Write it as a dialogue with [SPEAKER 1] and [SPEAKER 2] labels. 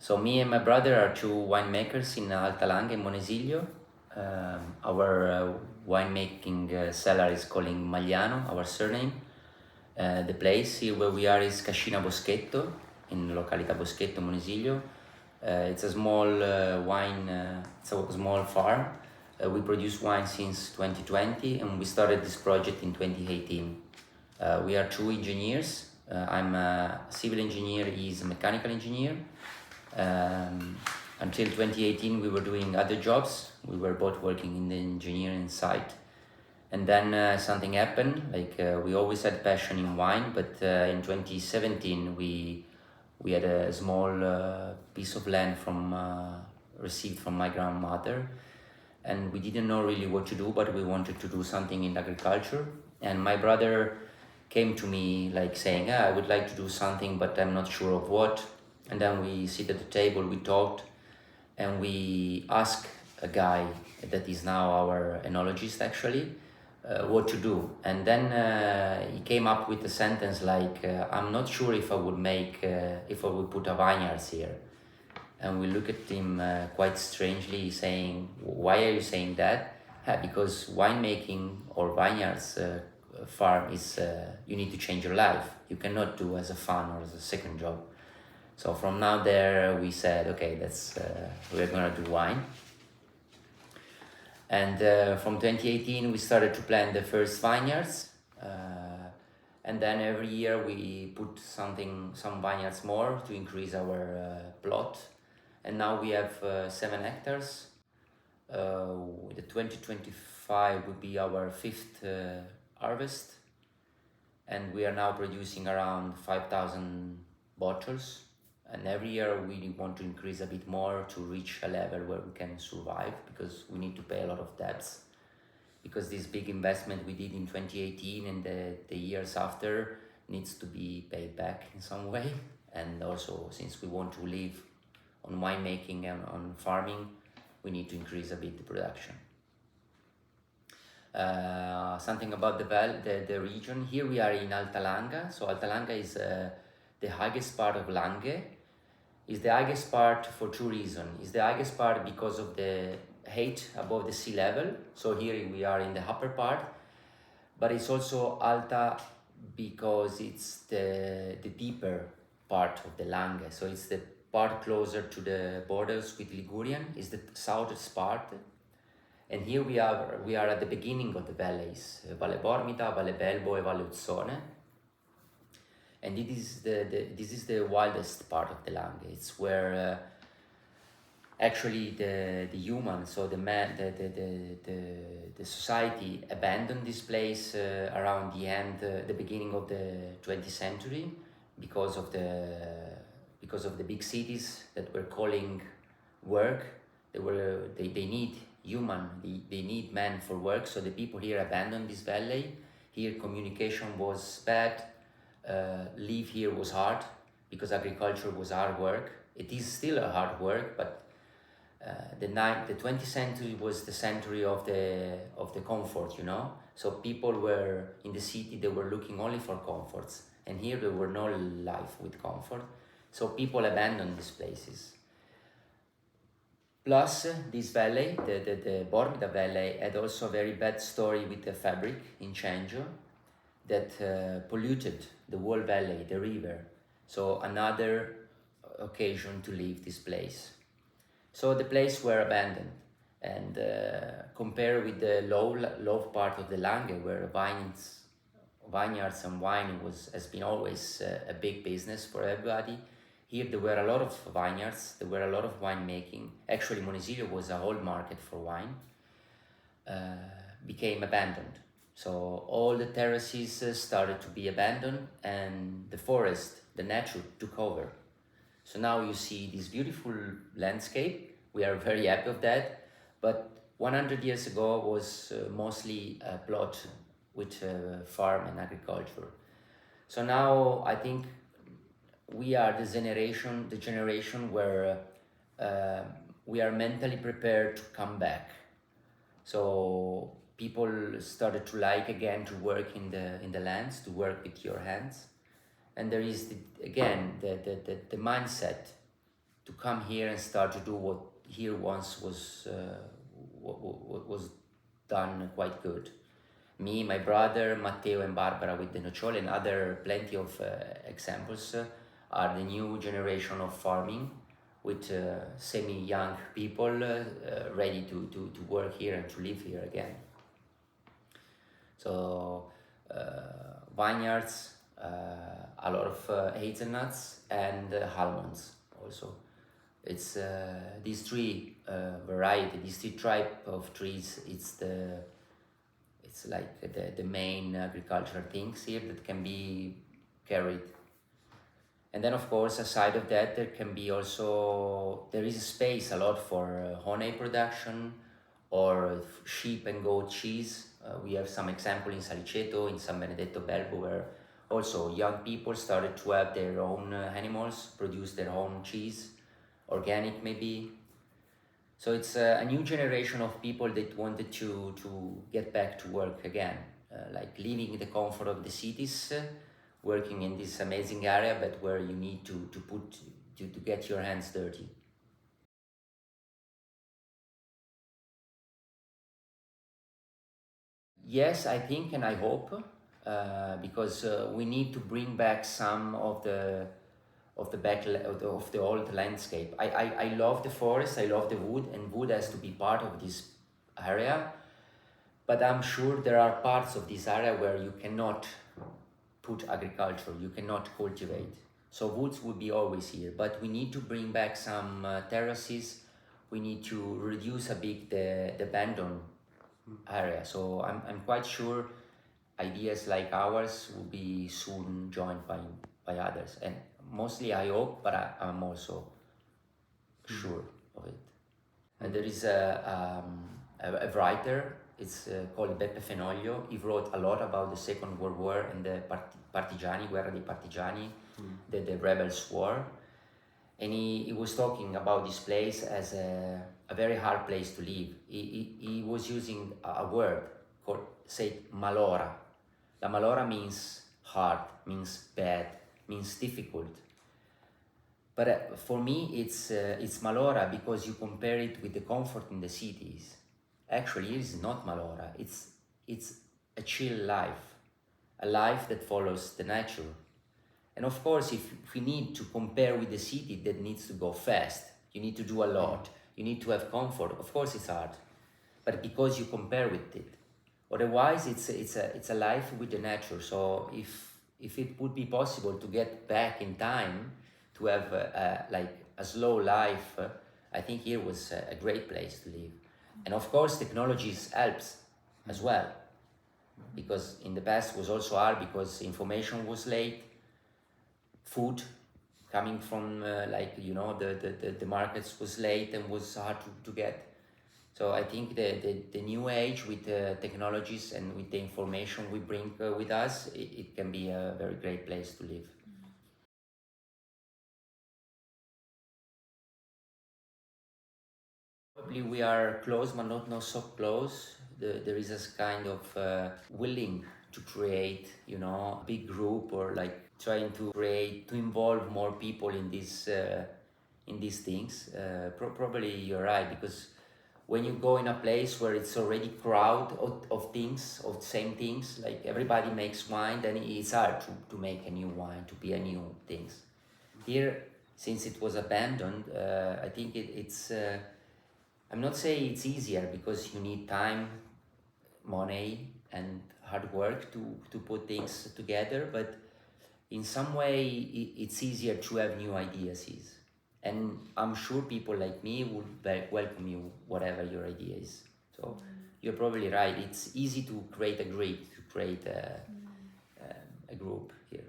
[SPEAKER 1] So me and my brother are two winemakers in Alta Langa in Monesiglio. Our winemaking cellar is calling Magliano, our surname. The place here where we are is Cascina Boschetto, in località Boschetto, Monesiglio. It's a small it's a small farm. We produce wine since 2020 and we started this project in 2018. We are two engineers. I'm a civil engineer, he's a mechanical engineer. Until 2018 we were doing other jobs. We were both working in the engineering site. And then something happened, we always had passion in wine, but in 2017 we had a small piece of land received from my grandmother, and we didn't know really what to do, but we wanted to do something in agriculture. And my brother came to me saying, I would like to do something, but I'm not sure of what. And then we sit at the table, we talked, and we asked a guy that is now our enologist actually, what to do. And then he came up with a sentence I'm not sure if I would put a vineyard here. And we look at him quite strangely, saying, why are you saying that? Because winemaking or vineyards farm is, you need to change your life. You cannot do as a fun or as a second job. So from now there we said, okay, we're gonna do wine. And from 2018 we started to plant the first vineyards. And then every year we put some vineyards more to increase our plot. And now we have 7 hectares. The 2025 would be our 5th harvest. And we are now producing around 5,000 bottles. And every year we want to increase a bit more to reach a level where we can survive, because we need to pay a lot of debts. Because this big investment we did in 2018 and the years after needs to be paid back in some way. And also, since we want to live on winemaking and on farming, we need to increase a bit the production. Something about the region. Here we are in Alta Langa. So Alta Langa is the highest part of Lange. Is the highest part for 2 reasons. It's the highest part because of the height above the sea level. So here we are in the upper part, but it's also Alta because it's the deeper part of the Lange. So it's the part closer to the borders with Ligurian. It's the southest part. And here we are at the beginning of the valleys, Valle Bormida, Valle Belbo, and Valle Uzzone. And this is the wildest part of the Lange. It's where actually the human, so the man, the society abandoned this place around the beginning of the 20th century because of the big cities that were calling work. They need human, they need man for work. So the people here abandoned this valley. Here communication was bad. Live here was hard because agriculture was hard work. It is still a hard work, but the 20th century was the century of the comfort, So people were in the city, they were looking only for comforts, and here there were no life with comfort. So people abandoned these places. Plus, this valley, the Bormida Valley, had also a very bad story with the fabric in Cengio that polluted the whole valley, the river. So another occasion to leave this place. So the place were abandoned, and compared with the low part of the Lange, where vineyards and wine has been always a big business for everybody. Here there were a lot of vineyards, there were a lot of winemaking. Actually, Monesiglio was a whole market for wine. Became abandoned. So all the terraces started to be abandoned, and the forest, the nature took over. So now you see this beautiful landscape. We are very happy of that. But 100 years ago was mostly a plot with farm and agriculture. So now I think we are the generation where we are mentally prepared to come back. So people started to like again to work in the lands, to work with your hands. And there is the mindset come here and start to do what here once was what was done quite good. Me, my brother, Matteo and Barbara with the nocciole, and other plenty of examples are the new generation of farming with semi-young people ready to work here and to live here again. So vineyards, a lot of hazelnuts and almonds also. It's these three variety, these three type of trees. It's like the main agricultural things here that can be carried. And then of course, aside of that, there is space a lot for honey production or sheep and goat cheese. We have some example in Saliceto, in San Benedetto Belbo, where also young people started to have their own animals, produce their own cheese, organic maybe. So it's a new generation of people that wanted to get back to work again, like leaving the comfort of the cities, working in this amazing area, but where you need to get your hands dirty. Yes, I think and I hope, because we need to bring back some of the of the old landscape. I love the forest, I love the wood, and wood has to be part of this area. But I'm sure there are parts of this area where you cannot put agriculture, you cannot cultivate. So woods will be always here, but we need to bring back some terraces. We need to reduce a bit the abandoned area. So I'm quite sure ideas like ours will be soon joined by others. And mostly I hope, but I'm also sure of it. And there is a writer, it's called Beppe Fenoglio. He wrote a lot about the Second World War and the Partigiani, Guerra dei Partigiani, the rebels' war. And he was talking about this place as a very hard place to live. He was using a word called, say, malora. La malora means hard, means bad, means difficult. But for me, it's malora because you compare it with the comfort in the cities. Actually, it is not malora. It's a chill life, a life that follows the nature. And of course, if we need to compare with the city that needs to go fast, you need to do a lot, you need to have comfort. Of course, it's hard, but because you compare with it. Otherwise, it's a life with the nature. So if it would be possible to get back in time to have like a slow life, I think here was a great place to live. And of course, technology helps as well, because in the past was also hard because information was late. Food coming from the markets was late and was hard to get. So I think the new age with the technologies and with the information we bring with us, it can be a very great place to live. Probably we are close, but not so close. There is this kind of willing to create, a big group, or like trying to involve more people in these things. Probably you're right, because when you go in a place where it's already crowd of things, of same things, like everybody makes wine, then it's hard to make a new wine, to be a new things. Here, since it was abandoned, I think it's I'm not saying it's easier, because you need time, money, and hard work to put things together, but in some way it's easier to have new ideas. And I'm sure people like me would welcome you, whatever your idea is. So you're probably right. It's easy to create a group, to create a group here.